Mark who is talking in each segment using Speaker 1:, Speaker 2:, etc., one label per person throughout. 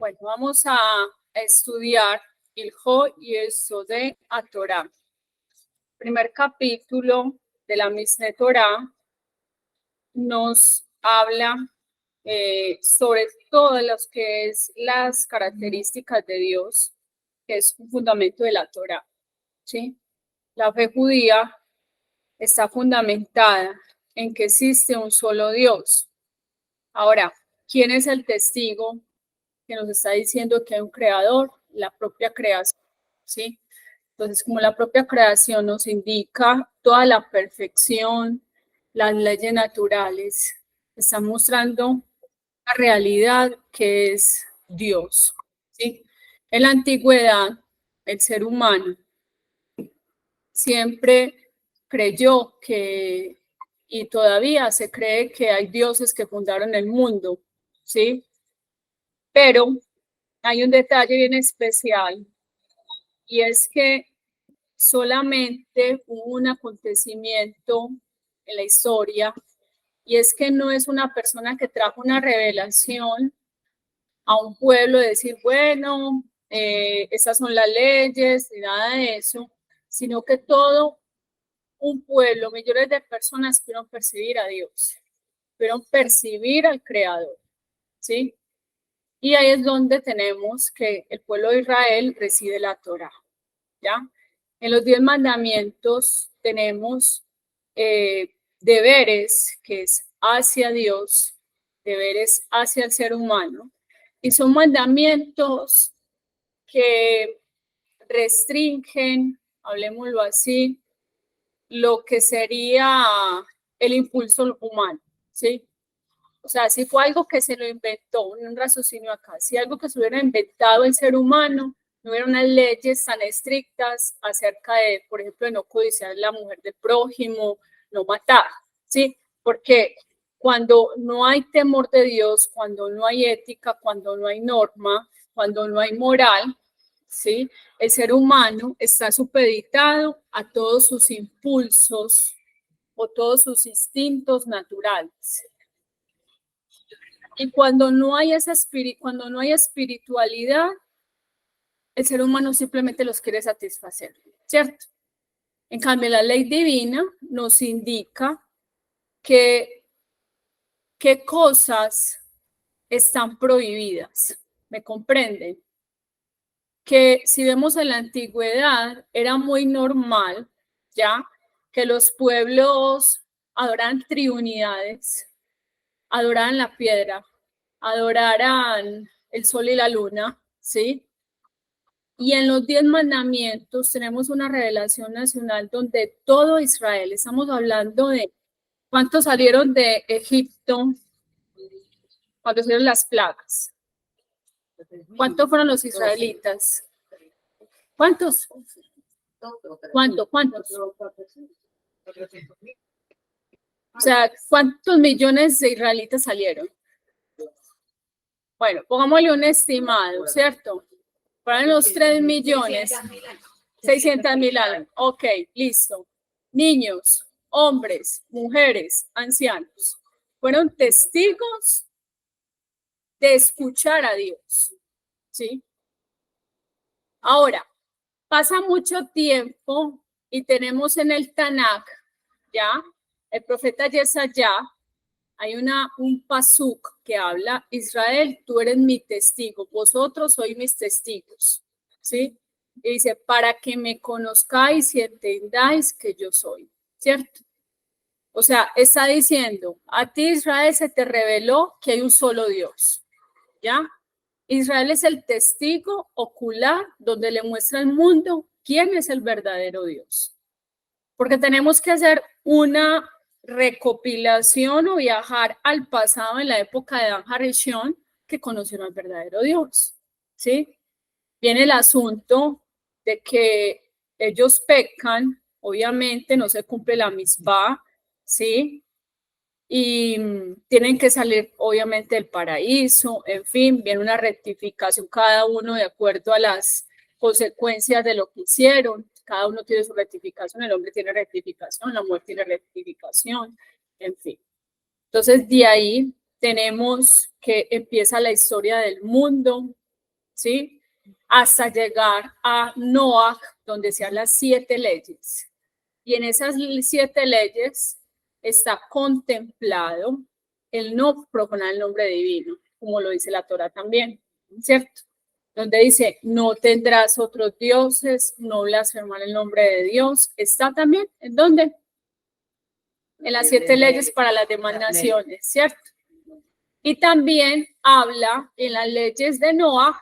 Speaker 1: Bueno, vamos a estudiar Ilhot Yesodei HaTorah. Primer capítulo de la Mishneh Torah nos habla sobre todo lo que es las características de Dios, que es un fundamento de la Torah, ¿sí? La fe judía está fundamentada en que existe un solo Dios. Ahora, ¿quién es el testigo que nos está diciendo que hay un creador? La propia creación, ¿sí? Entonces, como la propia creación nos indica toda la perfección, las leyes naturales, está mostrando la realidad que es Dios, ¿sí? En la antigüedad, el ser humano siempre creyó que, y todavía se cree que hay dioses que fundaron el mundo, ¿sí? Pero hay un detalle bien especial y es que solamente hubo un acontecimiento en la historia y es que no es una persona que trajo una revelación a un pueblo de decir, bueno, esas son las leyes y nada de eso, sino que todo un pueblo, millones de personas pudieron percibir a Dios, pudieron percibir al Creador, ¿sí? Y ahí es donde tenemos que el pueblo de Israel recibe la Torah, ¿ya? En los 10 mandamientos tenemos deberes que es hacia Dios, deberes hacia el ser humano, y son mandamientos que restringen, hablemoslo así, lo que sería el impulso humano, ¿sí? O sea, si fue algo que se lo inventó, un raciocinio acá, si algo que se hubiera inventado el ser humano, no hubiera unas leyes tan estrictas acerca de, por ejemplo, de no codiciar a la mujer del prójimo, no matar, ¿sí? Porque cuando no hay temor de Dios, cuando no hay ética, cuando no hay norma, cuando no hay moral, ¿sí? El ser humano está supeditado a todos sus impulsos o todos sus instintos naturales. Y cuando no hay espiritualidad, el ser humano simplemente los quiere satisfacer, ¿cierto? En cambio, la ley divina nos indica que qué cosas están prohibidas, ¿me comprenden? Que si vemos en la antigüedad era muy normal, ¿ya? Que los pueblos adoraran triunidades, adoraran la piedra, adoraran el sol y la luna, ¿sí? Y en los 10 mandamientos tenemos una revelación nacional donde todo Israel, estamos hablando de cuántos salieron de Egipto cuando salieron las plagas. ¿Cuántos fueron los israelitas? ¿Cuántos? ¿Cuántos? O sea, ¿cuántos millones de israelitas salieron? Bueno, pongámosle un estimado, ¿cierto? Para los 3 millones, 600,000 almas. Ok, listo. Niños, hombres, mujeres, ancianos, fueron testigos de escuchar a Dios, ¿sí? Ahora, pasa mucho tiempo y tenemos en el Tanakh, ¿ya? El profeta Yesayá, hay un pasuk que habla, Israel, tú eres mi testigo, vosotros sois mis testigos, ¿sí? Y dice, para que me conozcáis y entendáis que yo soy, ¿cierto? O sea, está diciendo, a ti Israel se te reveló que hay un solo Dios, ¿ya? Israel es el testigo ocular donde le muestra al mundo quién es el verdadero Dios. Porque tenemos que hacer una recopilación o viajar al pasado en la época de Dan Harishon que conocieron al verdadero Dios, ¿sí? Viene el asunto de que ellos pecan, obviamente no se cumple la misbah, ¿sí? Y tienen que salir obviamente del paraíso, en fin, viene una rectificación cada uno de acuerdo a las consecuencias de lo que hicieron, cada uno tiene su rectificación, el hombre tiene rectificación, la mujer tiene rectificación, en fin. Entonces de ahí tenemos que empieza la historia del mundo, ¿sí? Hasta llegar a Noach, donde se hablan 7 leyes. Y en esas 7 leyes está contemplado el no profanar el nombre divino, como lo dice la Torá también, ¿cierto? Donde dice, no tendrás otros dioses, no blasfemar el nombre de Dios. Está también, ¿en dónde? En las 7 leyes para las demás naciones, ¿cierto? Y también habla en las leyes de Noach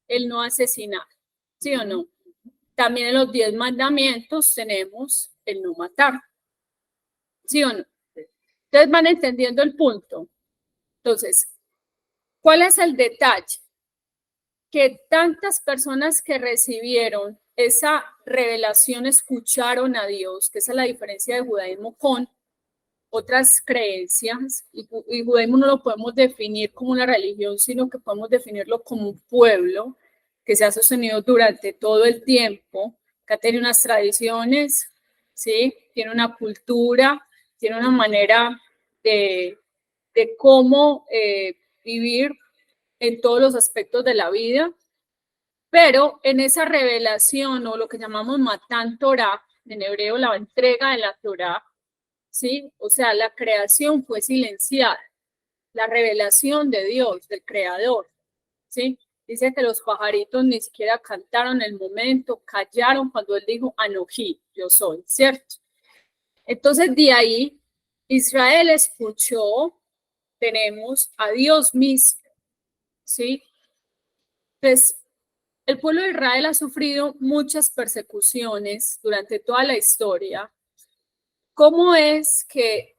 Speaker 1: el no asesinar, ¿sí o no? También en los 10 mandamientos tenemos el no matar, ¿sí o no? Entonces van entendiendo el punto. Entonces, ¿cuál es el detalle? Que tantas personas que recibieron esa revelación escucharon a Dios, que esa es la diferencia de judaísmo con otras creencias, y judaísmo no lo podemos definir como una religión, sino que podemos definirlo como un pueblo que se ha sostenido durante todo el tiempo, que ha tenido unas tradiciones, ¿sí? Tiene una cultura, tiene una manera de cómo vivir en todos los aspectos de la vida, pero en esa revelación o lo que llamamos Matan Torah, en hebreo la entrega de la Torah, ¿sí? O sea, la creación fue silenciada, la revelación de Dios, del Creador, ¿sí? Dice que los pajaritos ni siquiera cantaron en el momento, callaron cuando él dijo, Anojí, yo soy, ¿cierto? Entonces, de ahí, Israel escuchó, tenemos a Dios mismo, ¿sí? Entonces, el pueblo de Israel ha sufrido muchas persecuciones durante toda la historia. ¿Cómo es que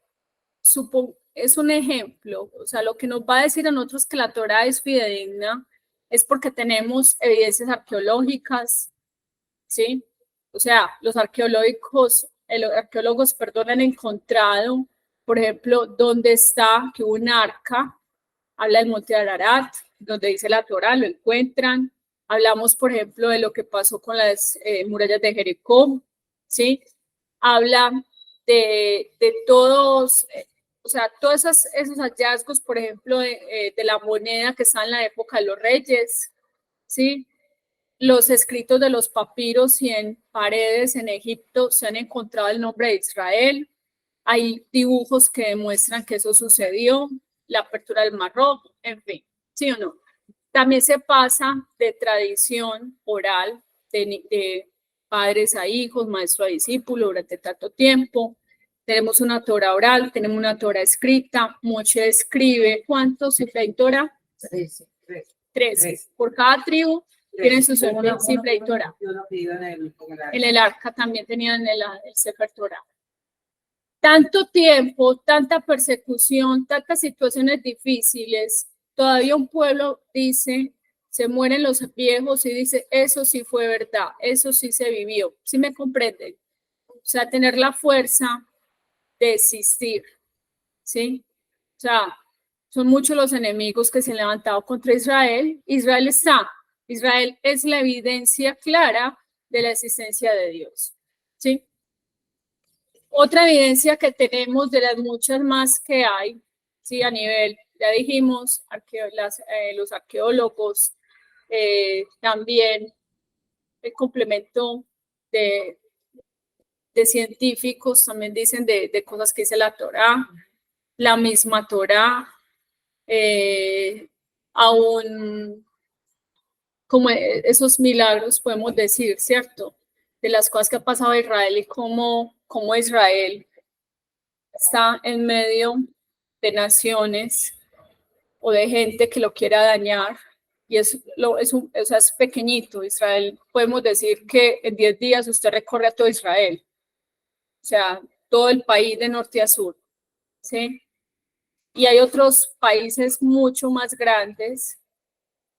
Speaker 1: es un ejemplo? O sea, lo que nos va a decir a nosotros que la Torá es fidedigna es porque tenemos evidencias arqueológicas, ¿sí? O sea, los arqueólogos, perdón, han encontrado, por ejemplo, dónde está, que hubo un arca, habla del monte Ararat, donde dice la Torá, lo encuentran. Hablamos, por ejemplo, de lo que pasó con las murallas de Jericó, ¿sí? Habla de todos, o sea, todos esos hallazgos, por ejemplo, de la moneda que está en la época de los reyes, ¿sí? Los escritos de los papiros y en paredes en Egipto se han encontrado el nombre de Israel. Hay dibujos que demuestran que eso sucedió, la apertura del Mar Rojo, en fin, ¿sí o no? También se pasa de tradición oral, de padres a hijos, maestro a discípulo durante tanto tiempo. Tenemos una Torah oral, tenemos una Torah escrita. Moshe escribe, ¿cuántos cifra y Torah? 13. Por cada tribu tienen su segunda cifra y Torah. En el arca también tenían el Sefer Torah. Tanto tiempo, tanta persecución, tantas situaciones difíciles, todavía un pueblo dice, se mueren los viejos y dice, eso sí fue verdad, eso sí se vivió. ¿Sí me comprenden? O sea, tener la fuerza de existir, ¿sí? O sea, son muchos los enemigos que se han levantado contra Israel. Israel es la evidencia clara de la existencia de Dios, ¿sí? Otra evidencia que tenemos de las muchas más que hay, sí, a nivel, ya dijimos, los arqueólogos, también el complemento de, científicos, también dicen de cosas que dice la Torá, la misma Torá, aún como esos milagros podemos decir, ¿cierto? De las cosas que ha pasado a Israel y cómo Israel está en medio de naciones o de gente que lo quiera dañar y es pequeñito. Israel, podemos decir que en 10 días usted recorre a todo Israel, o sea, todo el país de norte a sur, ¿sí? Y hay otros países mucho más grandes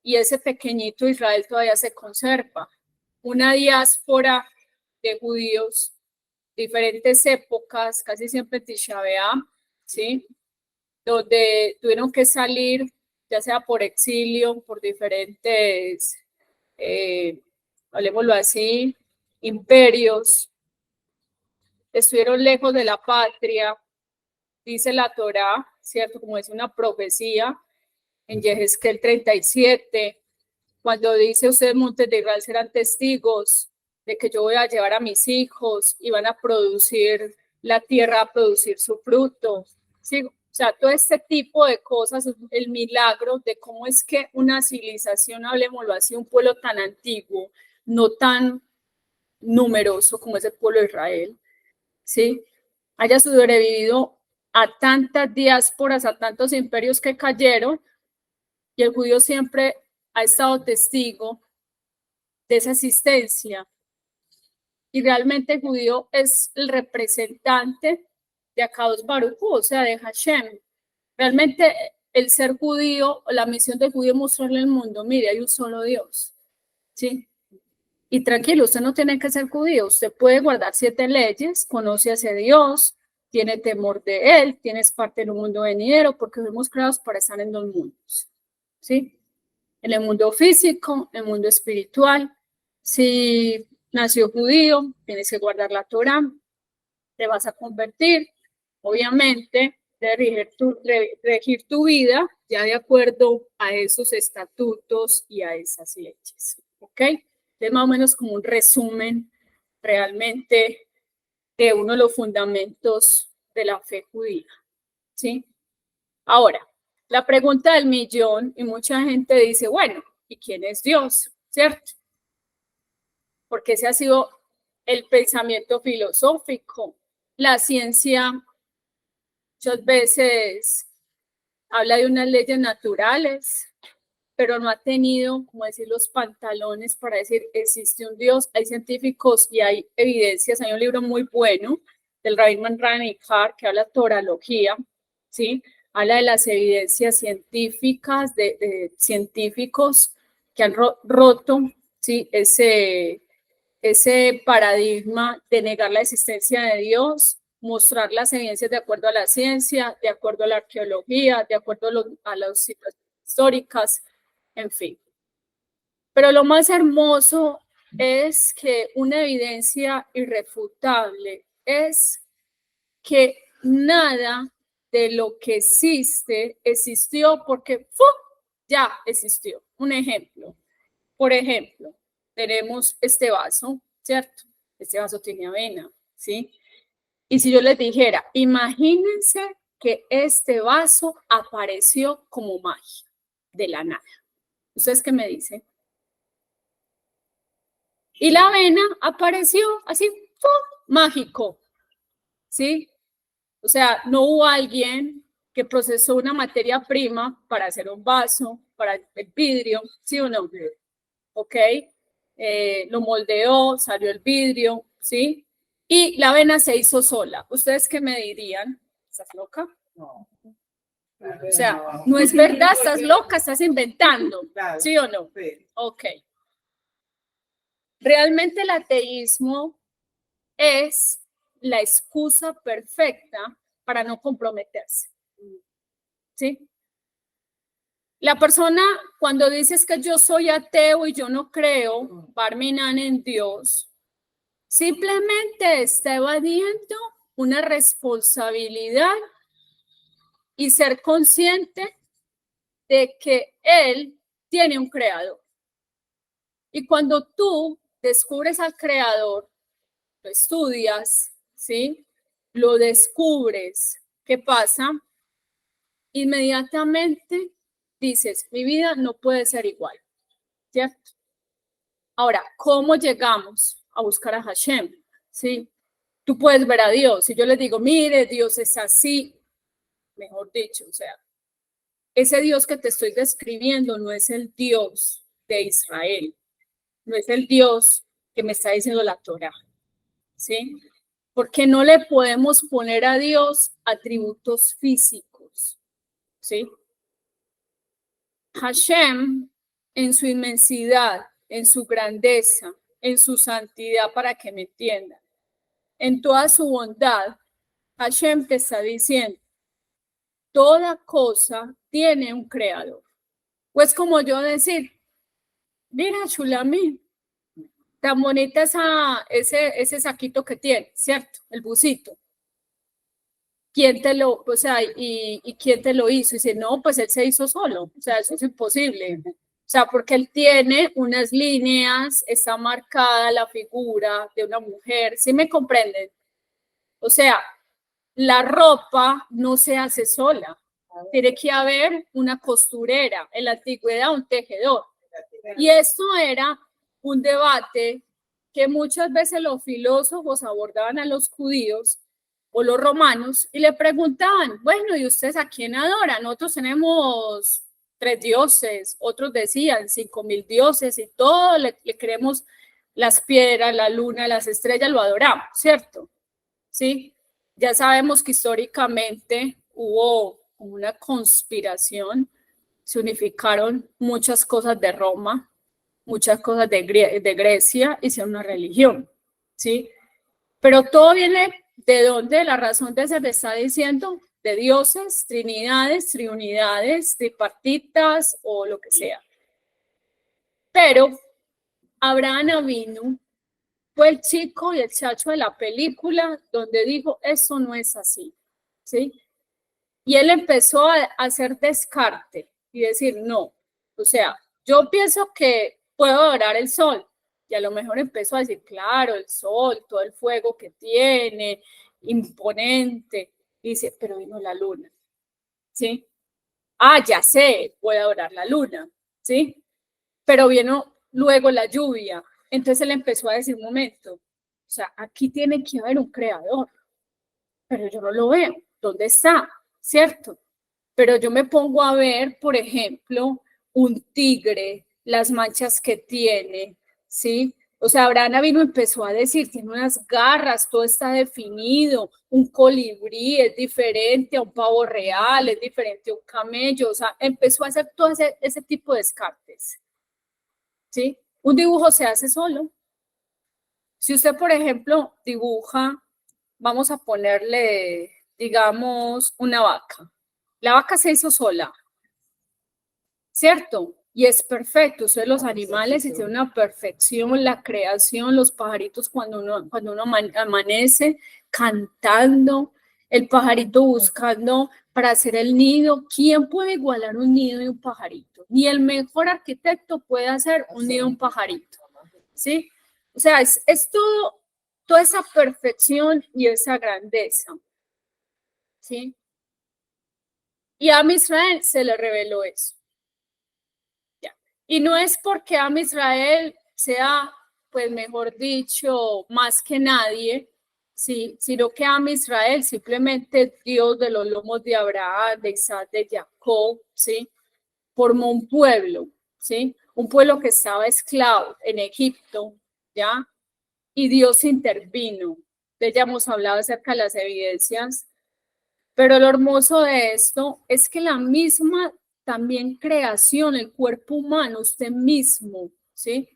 Speaker 1: y ese pequeñito Israel todavía se conserva. Una diáspora de judíos, diferentes épocas, casi siempre Tisha B'Av, ¿sí? Donde tuvieron que salir, ya sea por exilio, por diferentes, hablemoslo así, imperios, estuvieron lejos de la patria, dice la Torá, ¿cierto? Como es una profecía en Yehezkel 37, Cuando dice ustedes, montes de Israel, serán testigos de que yo voy a llevar a mis hijos y van a producir, la tierra a producir su fruto. ¿Sí? O sea, todo este tipo de cosas, el milagro de cómo es que una civilización, hablemoslo así, un pueblo tan antiguo, no tan numeroso como es el pueblo de Israel, ¿sí? Haya sobrevivido a tantas diásporas, a tantos imperios que cayeron, y el judío siempre ha estado testigo de esa existencia. Y realmente el judío es el representante de Akadosh Baruj Hu, o sea, de Hashem. Realmente el ser judío, la misión del judío es mostrarle al mundo, mire, hay un solo Dios, ¿sí? Y tranquilo, usted no tiene que ser judío, usted puede guardar 7 leyes, conoce a ese Dios, tiene temor de él, tienes parte en un mundo venidero, porque fuimos creados para estar en 2 mundos, ¿sí? En el mundo físico, en el mundo espiritual. Si nació judío, tienes que guardar la Torá, te vas a convertir, obviamente, de regir tu vida ya de acuerdo a esos estatutos y a esas leyes, ¿ok? Es más o menos como un resumen realmente de uno de los fundamentos de la fe judía, ¿sí? Ahora, la pregunta del millón, y mucha gente dice, bueno, ¿y quién es Dios? ¿Cierto? Porque ese ha sido el pensamiento filosófico. La ciencia muchas veces habla de unas leyes naturales, pero no ha tenido, como decir, los pantalones para decir, existe un Dios. Hay científicos y hay evidencias. Hay un libro muy bueno del Rabbi Rani Carr que habla de torología, ¿sí? Habla de las evidencias científicas, de científicos que han roto, ¿sí? ese paradigma de negar la existencia de Dios, mostrar las evidencias de acuerdo a la ciencia, de acuerdo a la arqueología, de acuerdo a las situaciones históricas, en fin. Pero lo más hermoso es que una evidencia irrefutable es que nada de lo que existe existió porque ya existió. Un ejemplo. Por ejemplo, tenemos este vaso, ¿cierto? Este vaso tiene avena, ¿sí? Y si yo les dijera, imagínense que este vaso apareció como magia, de la nada. ¿Ustedes qué me dicen? Y la avena apareció así, ¡pum! Mágico, ¿sí? O sea, no hubo alguien que procesó una materia prima para hacer un vaso, para el vidrio, ¿sí o no? ¿Ok? Lo moldeó, salió el vidrio, ¿sí? Y la avena se hizo sola. ¿Ustedes qué me dirían? ¿Estás loca? No. O sea, no es verdad, estás loca, estás inventando, ¿sí o no? Sí. Ok. Realmente el ateísmo es la excusa perfecta para no comprometerse, ¿sí? La persona cuando dices que yo soy ateo y yo no creo, Barminan, en Dios, simplemente está evadiendo una responsabilidad y ser consciente de que él tiene un creador. Y cuando tú descubres al creador, lo estudias, ¿sí? Lo descubres, ¿qué pasa? Inmediatamente dices, mi vida no puede ser igual, ¿cierto? Ahora, ¿cómo llegamos a buscar a Hashem? ¿Sí? Tú puedes ver a Dios. Si yo les digo, mire, Dios es así, mejor dicho, o sea, ese Dios que te estoy describiendo no es el Dios de Israel, no es el Dios que me está diciendo la Torah, ¿sí? Porque no le podemos poner a Dios atributos físicos, ¿sí? Hashem, en su inmensidad, en su grandeza, en su santidad, para que me entiendan, en toda su bondad, Hashem te está diciendo, toda cosa tiene un creador. Pues como yo decir, mira, Chulami, tan bonita ese saquito que tiene, ¿cierto? El busito. ¿Quién te lo, o sea, y quién te lo hizo? Y dice, no, pues él se hizo solo, o sea, eso es imposible. O sea, porque él tiene unas líneas, está marcada la figura de una mujer, ¿sí me comprenden? O sea, la ropa no se hace sola, tiene que haber una costurera, en la antigüedad un tejedor. Y esto era un debate que muchas veces los filósofos abordaban a los judíos o los romanos y le preguntaban, bueno, ¿y ustedes a quién adoran? Nosotros tenemos 3 dioses, otros decían 5.000 dioses y todo le creemos las piedras, la luna, las estrellas, lo adoramos, ¿cierto? Sí, ya sabemos que históricamente hubo una conspiración, se unificaron muchas cosas de Roma, muchas cosas de Grecia, hicieron una religión, ¿sí? Pero todo viene de donde la razón de ser está diciendo de dioses, trinidades, triunidades, tripartitas o lo que sea. Pero Abraham Avinu fue el chico y el chacho de la película donde dijo, eso no es así, ¿sí? Y él empezó a hacer descarte y decir, no, o sea, yo pienso que puedo adorar el sol. Y a lo mejor empezó a decir, claro, el sol, todo el fuego que tiene, imponente. Y dice, pero vino la luna, ¿sí? Ah, ya sé, puedo adorar la luna, ¿sí? Pero vino luego la lluvia. Entonces él empezó a decir, un momento, o sea, aquí tiene que haber un creador, pero yo no lo veo. ¿Dónde está? ¿Cierto? Pero yo me pongo a ver, por ejemplo, un tigre, las manchas que tiene, ¿sí? O sea, Abraham vino empezó a decir, tiene unas garras, todo está definido, un colibrí es diferente a un pavo real, es diferente a un camello, o sea, empezó a hacer todo ese tipo de descartes, ¿sí? Un dibujo se hace solo. Si usted, por ejemplo, dibuja, vamos a ponerle, digamos, una vaca. La vaca se hizo sola, ¿cierto? Y es perfecto, ustedes los animales y tiene una perfección, la creación, los pajaritos cuando uno amanece cantando, el pajarito buscando para hacer el nido. ¿Quién puede igualar un nido de un pajarito? Ni el mejor arquitecto puede hacer un nido de un pajarito, ¿sí? O sea, es todo, toda esa perfección y esa grandeza, ¿sí? Y a Israel se le reveló eso. Y no es porque Am Israel sea, pues mejor dicho, más que nadie, sí, sino que Am Israel simplemente Dios de los lomos de Abraham, de Isaac, de Jacob, sí, formó un pueblo, sí, un pueblo que estaba esclavo en Egipto, ya, y Dios intervino. Ya hemos hablado acerca de las evidencias, pero lo hermoso de esto es que la misma también creación, el cuerpo humano, usted mismo, ¿sí?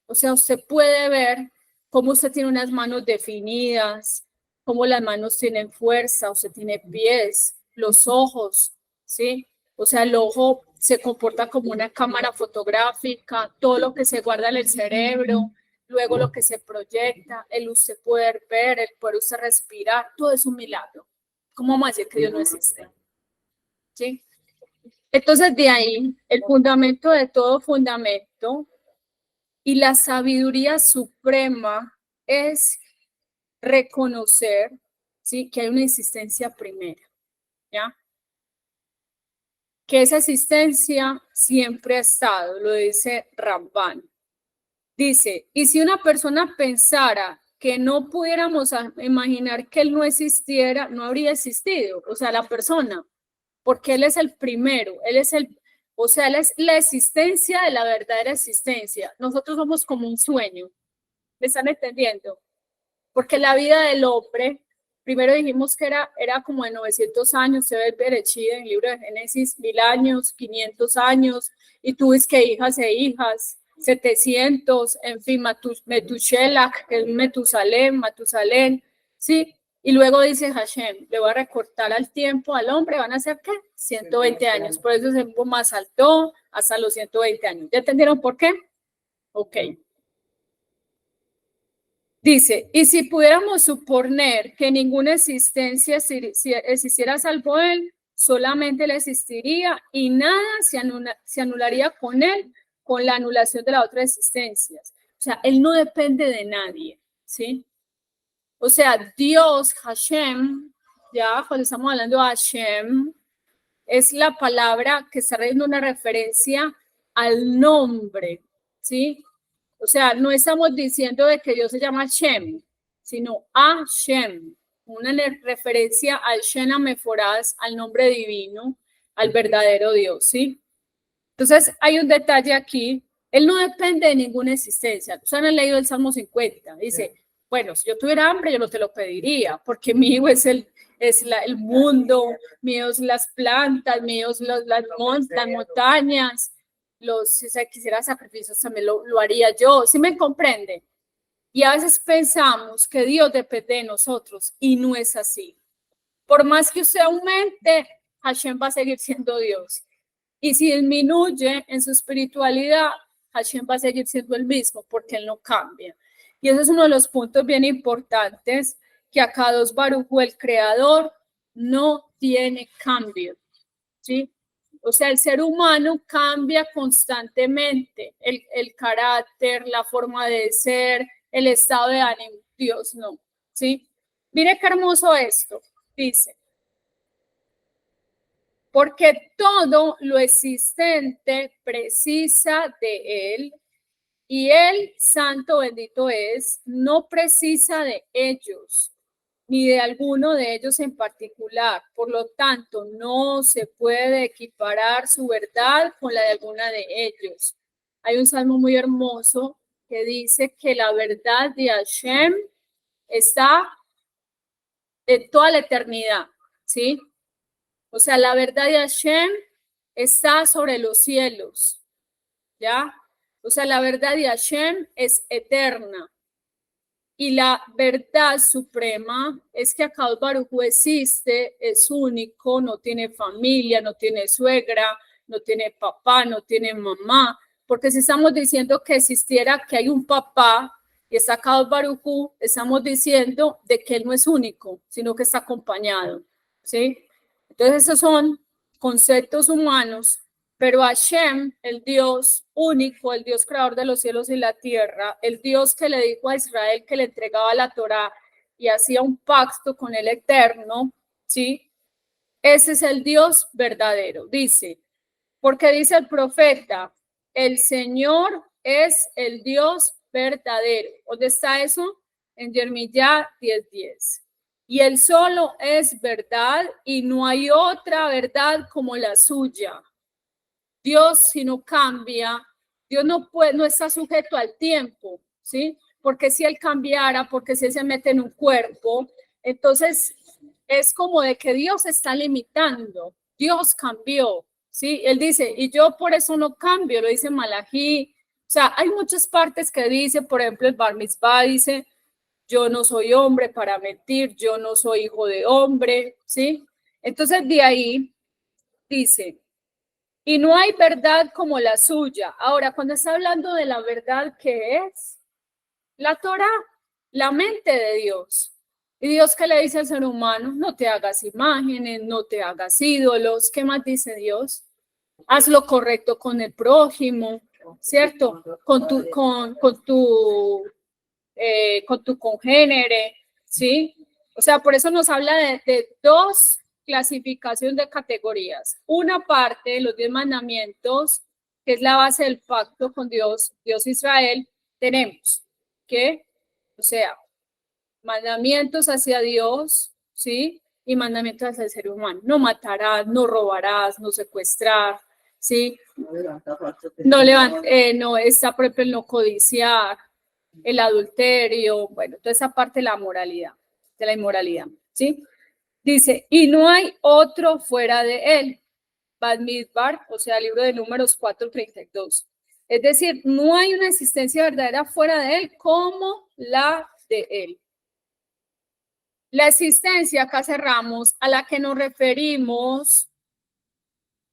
Speaker 1: O sea, usted puede ver cómo usted tiene unas manos definidas, cómo las manos tienen fuerza, usted tiene pies, los ojos, ¿sí? O sea, el ojo se comporta como una cámara fotográfica, todo lo que se guarda en el cerebro, luego lo que se proyecta, el usted poder ver, el poder usted respirar, todo es un milagro. ¿Cómo vamos a decir que Dios no existe? ¿Sí? Entonces, de ahí, el fundamento de todo fundamento y la sabiduría suprema es reconocer, ¿sí? Que hay una existencia primera, ¿ya? Que esa existencia siempre ha estado, lo dice Ramban. Dice, y si una persona pensara que no pudiéramos imaginar que él no existiera, no habría existido, o sea, la persona, porque él es el primero, él es o sea, él es la existencia de la verdadera existencia. Nosotros somos como un sueño, ¿me están entendiendo? Porque la vida del hombre, primero dijimos que era como de 900 años, se ve el Berechí en el libro de Génesis, 1000 años, 500 años, y tú ves que hijas e hijas, 700, en fin, Metushelach, que es Matusalén, ¿sí? Y luego dice Hashem, le voy a recortar al tiempo al hombre, ¿van a ser qué? 120 años, por eso se más saltó hasta los 120 años. ¿Ya entendieron por qué? Ok. Dice, y si pudiéramos suponer que ninguna existencia existiera salvo él, solamente él existiría y nada se anularía con él, con la anulación de las otras existencias. O sea, él no depende de nadie, ¿sí? O sea, Dios, Hashem, ya cuando estamos hablando de Hashem, es la palabra que está haciendo una referencia al nombre, ¿sí? O sea, no estamos diciendo de que Dios se llama Hashem, sino Hashem, una referencia al Shem Ameforaz, al nombre divino, al verdadero Dios, ¿sí? Entonces, hay un detalle aquí, él no depende de ninguna existencia. Ustedes han leído el Salmo 50, dice, bueno, si yo tuviera hambre, yo no te lo pediría, porque mío es el mundo, míos las plantas, míos las montañas, si se quisiera sacrificios también lo haría yo, ¿sí me comprende? Y a veces pensamos que Dios depende de nosotros y no es así. Por más que usted aumente, Hashem va a seguir siendo Dios. Y si disminuye en su espiritualidad, Hashem va a seguir siendo el mismo porque él no cambia. Y ese es uno de los puntos bien importantes, que Akadosh Baruj Hu, el creador, no tiene cambio, ¿sí? O sea, el ser humano cambia constantemente, el carácter, la forma de ser, el estado de ánimo. Dios no, ¿sí? Mire qué hermoso esto, dice. Porque todo lo existente precisa de él y él, santo bendito es, no precisa de ellos, ni de alguno de ellos en particular. Por lo tanto, no se puede equiparar su verdad con la de alguna de ellos. Hay un salmo muy hermoso que dice que la verdad de Hashem está en toda la eternidad, ¿sí? O sea, la verdad de Hashem está sobre los cielos, ¿ya? O sea, la verdad de Hashem es eterna. Y la verdad suprema es que Akadosh Baruj Hu existe, es único, no tiene familia, no tiene suegra, no tiene papá, no tiene mamá. Porque si estamos diciendo que existiera, que hay un papá y está Akadosh Baruj Hu, estamos diciendo de que él no es único, sino que está acompañado, ¿sí? Entonces esos son conceptos humanos, pero Hashem, el Dios único, el Dios creador de los cielos y la tierra, el Dios que le dijo a Israel que le entregaba la Torá y hacía un pacto con el Eterno, ¿sí? Ese es el Dios verdadero, dice, porque dice el profeta, el Señor es el Dios verdadero. ¿Dónde está eso? En Jeremías 10:10. Y él solo es verdad y no hay otra verdad como la suya. Dios, si no cambia, Dios no está sujeto al tiempo, ¿sí? Porque si él cambiara, porque si él se mete en un cuerpo, entonces es como de que Dios está limitando. Dios cambió, ¿sí? Él dice, y yo por eso no cambio, lo dice Malají. O sea, hay muchas partes que dice, por ejemplo, el Bar Mitzvah dice, yo no soy hombre para mentir, yo no soy hijo de hombre, ¿sí? Entonces de ahí dice, y no hay verdad como la suya. Ahora, cuando está hablando de la verdad, ¿qué es? La Torá, la mente de Dios. Y Dios, ¿qué le dice al ser humano? No te hagas imágenes, no te hagas ídolos. ¿Qué más dice Dios? Haz lo correcto con el prójimo, ¿cierto? Con tu congénere, ¿sí? O sea, por eso nos habla de dos clasificaciones de categorías. Una parte, los 10 mandamientos, que es la base del pacto con Dios, Dios Israel, tenemos que, o sea, mandamientos hacia Dios, ¿sí? Y mandamientos hacia el ser humano. No matarás, no robarás, no secuestrar, ¿sí? No está propio el no codiciar, el adulterio, bueno, toda esa parte de la moralidad, de la inmoralidad, ¿sí? Dice, y no hay otro fuera de él. Bamidbar, o sea, libro de Números 4:32. Es decir, no hay una existencia verdadera fuera de él como la de él. La existencia, acá cerramos, a la que nos referimos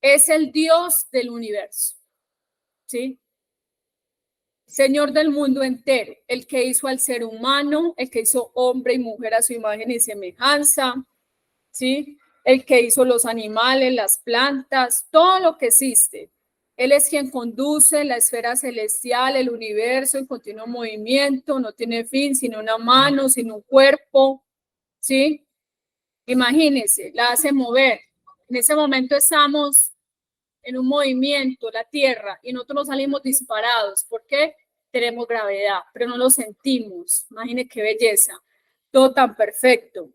Speaker 1: es el Dios del universo, ¿sí? Señor del mundo entero, el que hizo al ser humano, el que hizo hombre y mujer a su imagen y semejanza, ¿sí? el que hizo los animales, las plantas, todo lo que existe. Él es quien conduce la esfera celestial, el universo en continuo movimiento, no tiene fin, sin una mano, sin un cuerpo, ¿sí? Imagínense, la hace mover. En ese momento estamos en un movimiento, la Tierra, y nosotros no salimos disparados. ¿Por qué? Tenemos gravedad, pero no lo sentimos. Imagínense qué belleza. Todo tan perfecto.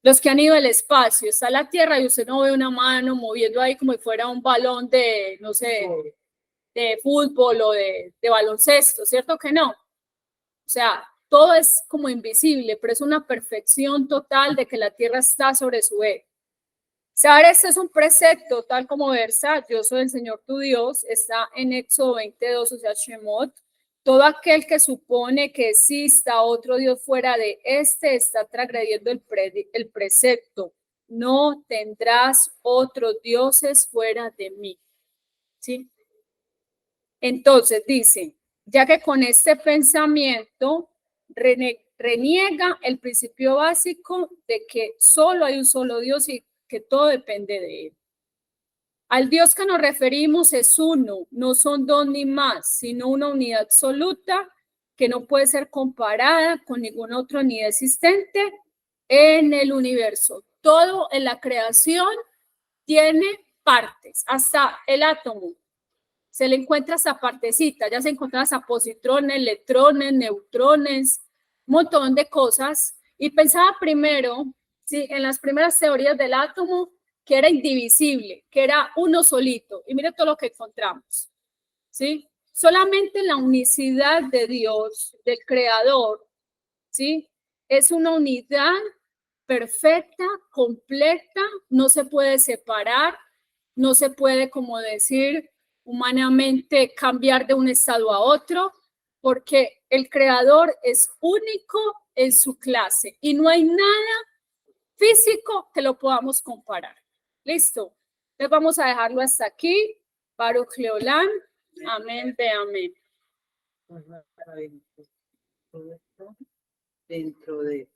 Speaker 1: Los que han ido al espacio, está la Tierra y usted no ve una mano moviendo ahí como si fuera un balón de, no sé, de fútbol o de baloncesto, ¿cierto que no? O sea, todo es como invisible, pero es una perfección total de que la Tierra está sobre su eje. Saber este es un precepto, tal como Versa, yo soy el Señor tu Dios, está en Éxodo 22, o sea, Shemot. Todo aquel que supone que exista otro Dios fuera de este está transgrediendo el precepto. No tendrás otros dioses fuera de mí. ¿Sí? Entonces dice, ya que con este pensamiento reniega el principio básico de que solo hay un solo Dios y que todo depende de él. Al Dios que nos referimos es uno, no son dos ni más, sino una unidad absoluta que no puede ser comparada con ningún otro ni existente en el universo. Todo en la creación tiene partes, hasta el átomo. Se le encuentra esa partecita, ya se encuentran hasta positrones, electrones, neutrones, un montón de cosas. Y pensaba primero, ¿sí? En las primeras teorías del átomo, que era indivisible, que era uno solito. Y mire todo lo que encontramos, ¿sí? Solamente la unicidad de Dios, del Creador, ¿sí? Es una unidad perfecta, completa, no se puede separar, no se puede, como decir, humanamente cambiar de un estado a otro, porque el creador es único en su clase y no hay nada físico que lo podamos comparar. ¿Listo? Entonces vamos a dejarlo hasta aquí. Baruch Leolán. Amén de amén.
Speaker 2: Dentro de